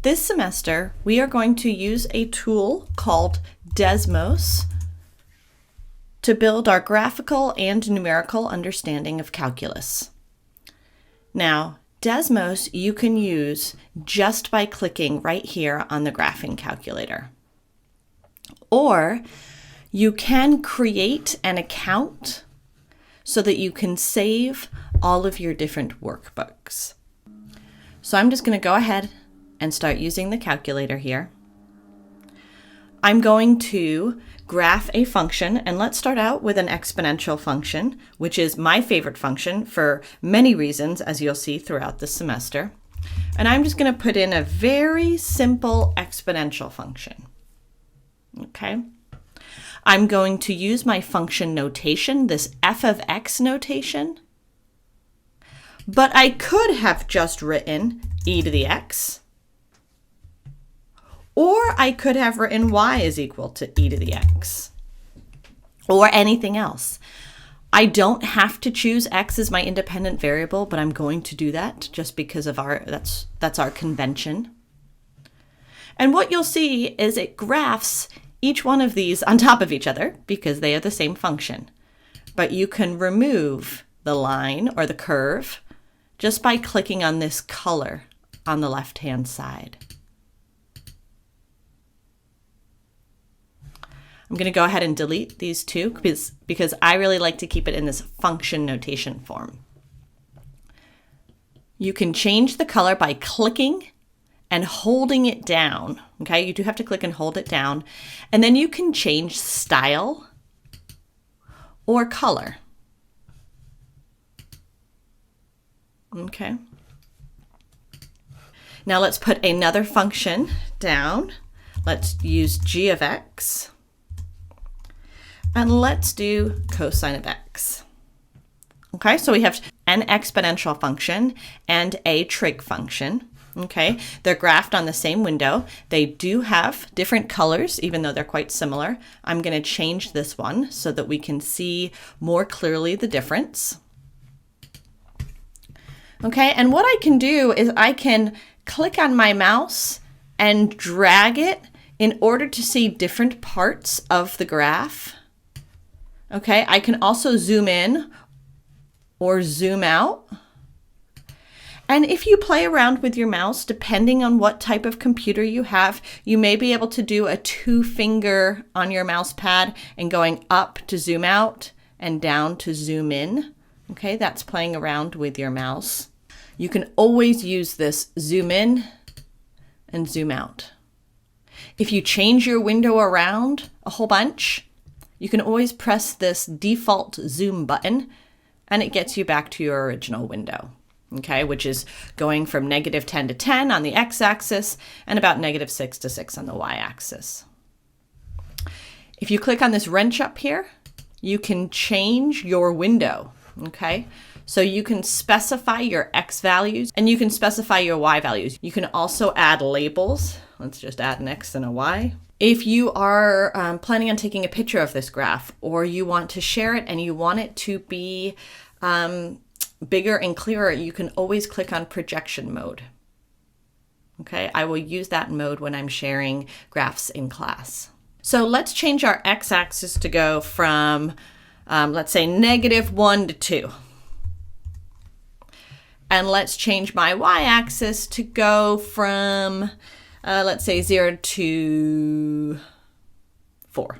This semester, we are going to use a tool called Desmos to build our graphical and numerical understanding of calculus. Now, Desmos you can use just by clicking right here on the graphing calculator. Or you can create an account so that you can save all of your different workbooks. So I'm just going to go ahead and start using the calculator here. I'm going to graph a function, and let's start out with an exponential function, which is my favorite function for many reasons, as you'll see throughout the semester. And I'm just going to put in a very simple exponential function. Okay. I'm going to use my function notation, this f of x notation, but I could have just written e to the x, or I could have written y is equal to e to the x, or anything else. I don't have to choose x as my independent variable, but I'm going to do that just because of that's our convention. And what you'll see is it graphs each one of these on top of each other because they are the same function. But you can remove the line or the curve just by clicking on this color on the left-hand side. I'm going to go ahead and delete these two because I really like to keep it in this function notation form. You can change the color by clicking and holding it down. Okay, you do have to click and hold it down. And then you can change style or color. Okay. Now let's put another function down. Let's use g of x. And let's do cosine of x. Okay, so we have an exponential function and a trig function. Okay, they're graphed on the same window. They do have different colors, even though they're quite similar. I'm going to change this one so that we can see more clearly the difference. Okay, and what I can do is I can click on my mouse and drag it in order to see different parts of the graph. Okay, I can also zoom in or zoom out. And if you play around with your mouse, depending on what type of computer you have, you may be able to do a 2-finger on your mouse pad and going up to zoom out and down to zoom in. Okay, that's playing around with your mouse. You can always use this zoom in and zoom out. If you change your window around a whole bunch, you can always press this default zoom button and it gets you back to your original window. Okay, which is going from -10 to 10 on the x-axis and about -6 to 6 on the y-axis. If you click on this wrench up here, you can change your window. Okay, so you can specify your x values and you can specify your y values. You can also add labels. Let's just add an x and a y. If you are planning on taking a picture of this graph, or you want to share it and you want it to be bigger and clearer, you can always click on projection mode. Okay, I will use that mode when I'm sharing graphs in class. So let's change our x-axis to go from, let's say, -1 to 2. And let's change my y-axis to go from, let's say, 0 to 4.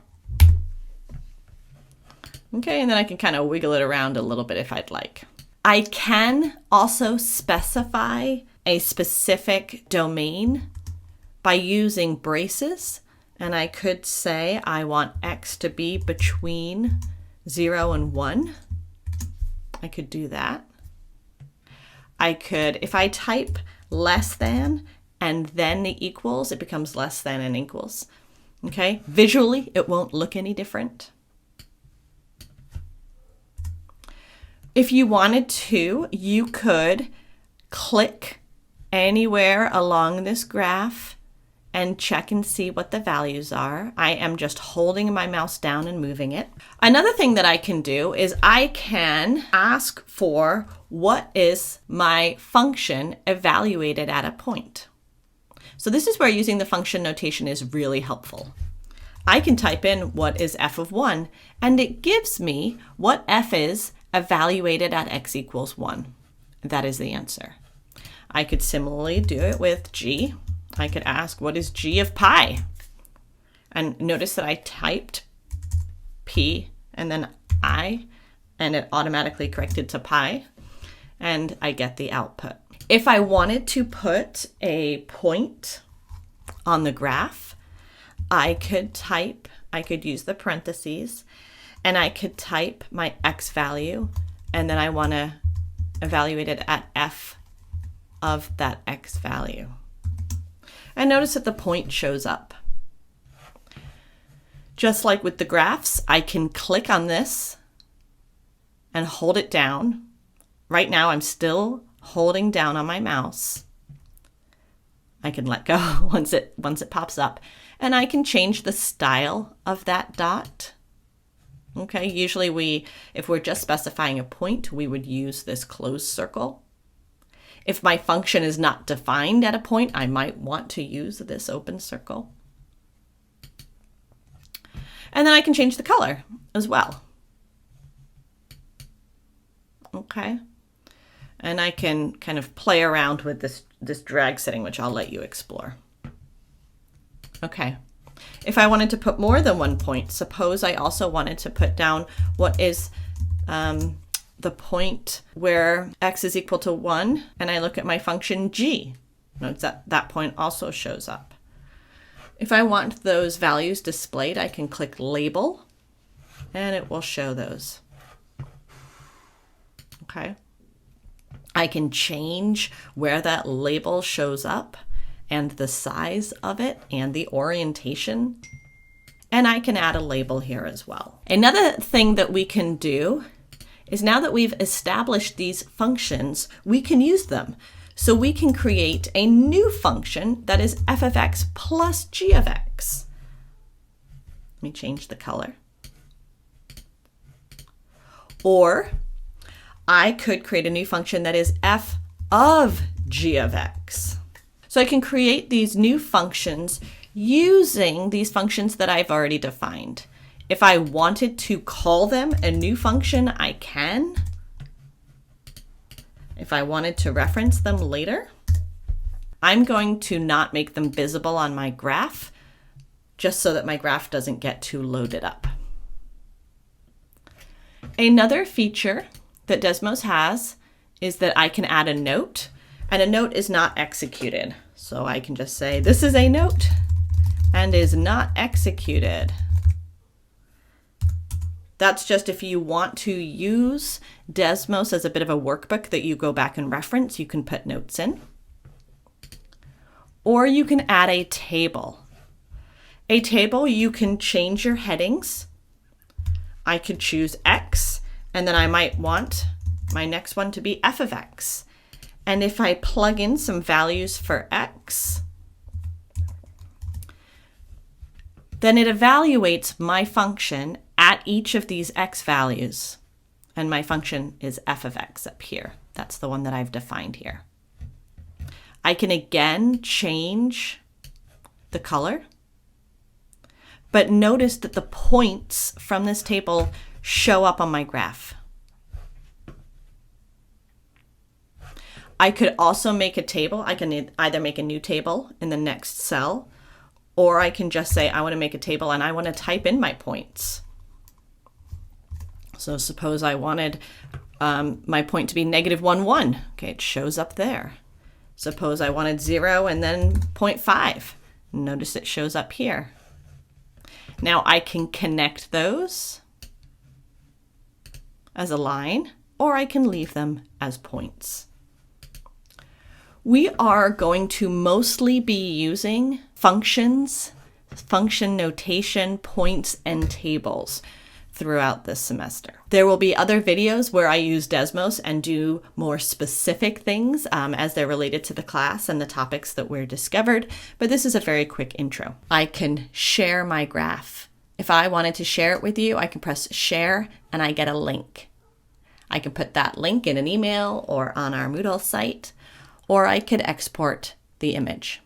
Okay, and then I can kind of wiggle it around a little bit if I'd like. I can also specify a specific domain by using braces, and I could say I want x to be between 0 and 1. I could do that. I could, if I type less than and then the equals, it becomes less than and equals. Okay, visually it won't look any different. If you wanted to, you could click anywhere along this graph and check and see what the values are. I am just holding my mouse down and moving it. Another thing that I can do is I can ask for what is my function evaluated at a point. So this is where using the function notation is really helpful. I can type in what is f of 1, and it gives me what f is evaluated at x equals 1. That is the answer. I could similarly do it with g. I could ask, what is g of pi? And notice that I typed p and then I, and it automatically corrected to pi, and I get the output. If I wanted to put a point on the graph, I could use the parentheses, and I could type my x value, and then I want to evaluate it at f of that x value. And notice that the point shows up. Just like with the graphs, I can click on this and hold it down. Right now, I'm still holding down on my mouse. I can let go once it pops up, and I can change the style of that dot. Okay, usually if we're just specifying a point, we would use this closed circle. If my function is not defined at a point, I might want to use this open circle. And then I can change the color as well. Okay. And I can kind of play around with this drag setting, which I'll let you explore. Okay. If I wanted to put more than one point, suppose I also wanted to put down what is the point where x is equal to 1, and I look at my function g. Notice that point also shows up. If I want those values displayed, I can click label, and it will show those. Okay. I can change where that label shows up and the size of it and the orientation. And I can add a label here as well. Another thing that we can do is, now that we've established these functions, we can use them. So we can create a new function that is f of x plus g of x. Let me change the color. Or I could create a new function that is f of g of x. So I can create these new functions using these functions that I've already defined. If I wanted to call them a new function, I can. If I wanted to reference them later, I'm going to not make them visible on my graph, just so that my graph doesn't get too loaded up. Another feature that Desmos has is that I can add a note, and a note is not executed. So I can just say, this is a note and is not executed. That's just if you want to use Desmos as a bit of a workbook that you go back and reference, you can put notes in. Or you can add a table. A table, you can change your headings. I could choose X, and then I might want my next one to be f of x. And if I plug in some values for x, then it evaluates my function at each of these x values. And my function is f of x up here. That's the one that I've defined here. I can again change the color, but notice that the points from this table show up on my graph. I could also make a table. I can either make a new table in the next cell, or I can just say I want to make a table and I want to type in my points. So suppose I wanted my point to be -1, 1. Okay, it shows up there. Suppose I wanted 0 and then 0.5. Notice it shows up here. Now I can connect those as a line, or I can leave them as points. We are going to mostly be using functions, function notation, points, and tables throughout this semester. There will be other videos where I use Desmos and do more specific things as they're related to the class and the topics that were discovered, but this is a very quick intro. I can share my graph. If I wanted to share it with you, I can press share and I get a link. I can put that link in an email or on our Moodle site, or I could export the image.